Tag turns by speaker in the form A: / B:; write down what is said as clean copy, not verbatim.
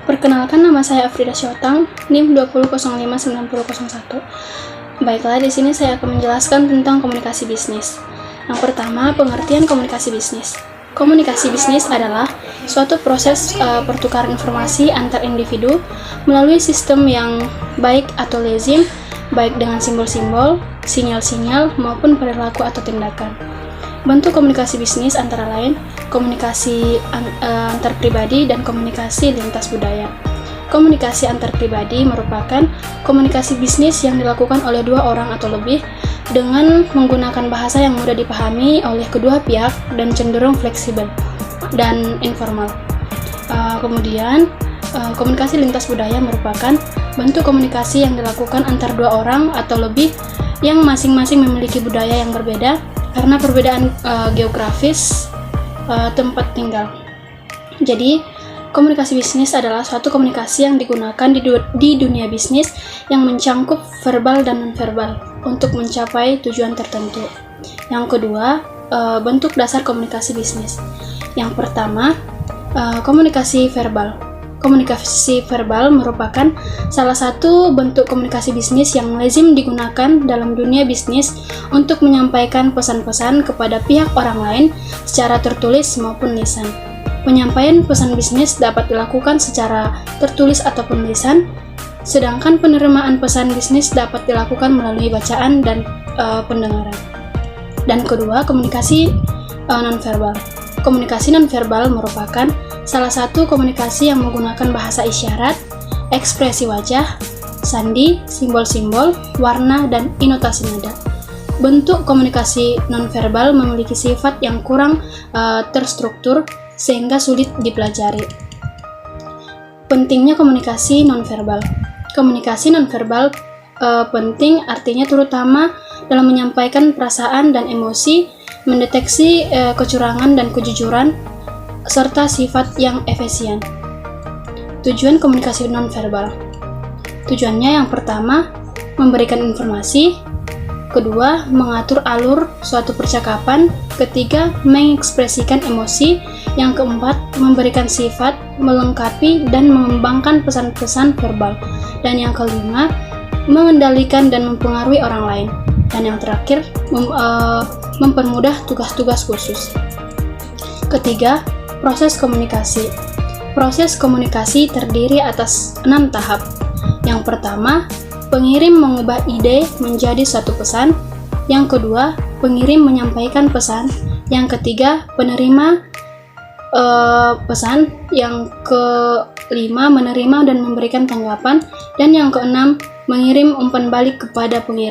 A: Perkenalkan, nama saya Afrida Syotang, NIM 20059001. Baiklah, di sini saya akan menjelaskan tentang komunikasi bisnis. Yang pertama, pengertian komunikasi bisnis. Komunikasi bisnis adalah suatu proses pertukaran informasi antar individu melalui sistem yang baik atau lazim, baik dengan simbol-simbol, sinyal-sinyal, maupun perilaku atau tindakan. Bentuk komunikasi bisnis antara lain komunikasi antar pribadi dan komunikasi lintas budaya. Komunikasi antar pribadi merupakan komunikasi bisnis yang dilakukan oleh dua orang atau lebih dengan menggunakan bahasa yang mudah dipahami oleh kedua pihak dan cenderung fleksibel dan informal. Kemudian, komunikasi lintas budaya merupakan bentuk komunikasi yang dilakukan antar dua orang atau lebih yang masing-masing memiliki budaya yang berbeda karena perbedaan geografis tempat tinggal. Jadi, komunikasi bisnis adalah suatu komunikasi yang digunakan di dunia bisnis yang mencangkup verbal dan non-verbal untuk mencapai tujuan tertentu. Yang kedua, bentuk dasar komunikasi bisnis. Yang pertama, komunikasi verbal. Komunikasi verbal merupakan salah satu bentuk komunikasi bisnis yang lazim digunakan dalam dunia bisnis untuk menyampaikan pesan-pesan kepada pihak orang lain secara tertulis maupun lisan. Penyampaian pesan bisnis dapat dilakukan secara tertulis ataupun lisan, sedangkan penerimaan pesan bisnis dapat dilakukan melalui bacaan dan pendengaran. Dan kedua, komunikasi nonverbal. Komunikasi nonverbal merupakan salah satu komunikasi yang menggunakan bahasa isyarat, ekspresi wajah, sandi, simbol-simbol, warna, dan intonasi nada. Bentuk komunikasi nonverbal memiliki sifat yang kurang terstruktur sehingga sulit dipelajari. Pentingnya komunikasi nonverbal. Komunikasi nonverbal penting artinya terutama dalam menyampaikan perasaan dan emosi, mendeteksi kecurangan dan kejujuran, serta sifat yang efisien. Tujuan komunikasi nonverbal. Tujuannya yang pertama, memberikan informasi. Kedua, mengatur alur suatu percakapan. Ketiga, mengekspresikan emosi. Yang keempat, memberikan sifat, melengkapi dan mengembangkan pesan-pesan verbal. Dan yang kelima, mengendalikan dan mempengaruhi orang lain. Dan yang terakhir, mempermudah tugas-tugas khusus. Ketiga, proses komunikasi. Proses komunikasi terdiri atas 6 tahap. Yang pertama, pengirim mengubah ide menjadi suatu pesan. Yang kedua, pengirim menyampaikan pesan. Yang ketiga, penerima pesan. Yang kelima, menerima dan memberikan tanggapan. Dan yang keenam, mengirim umpan balik kepada pengirim.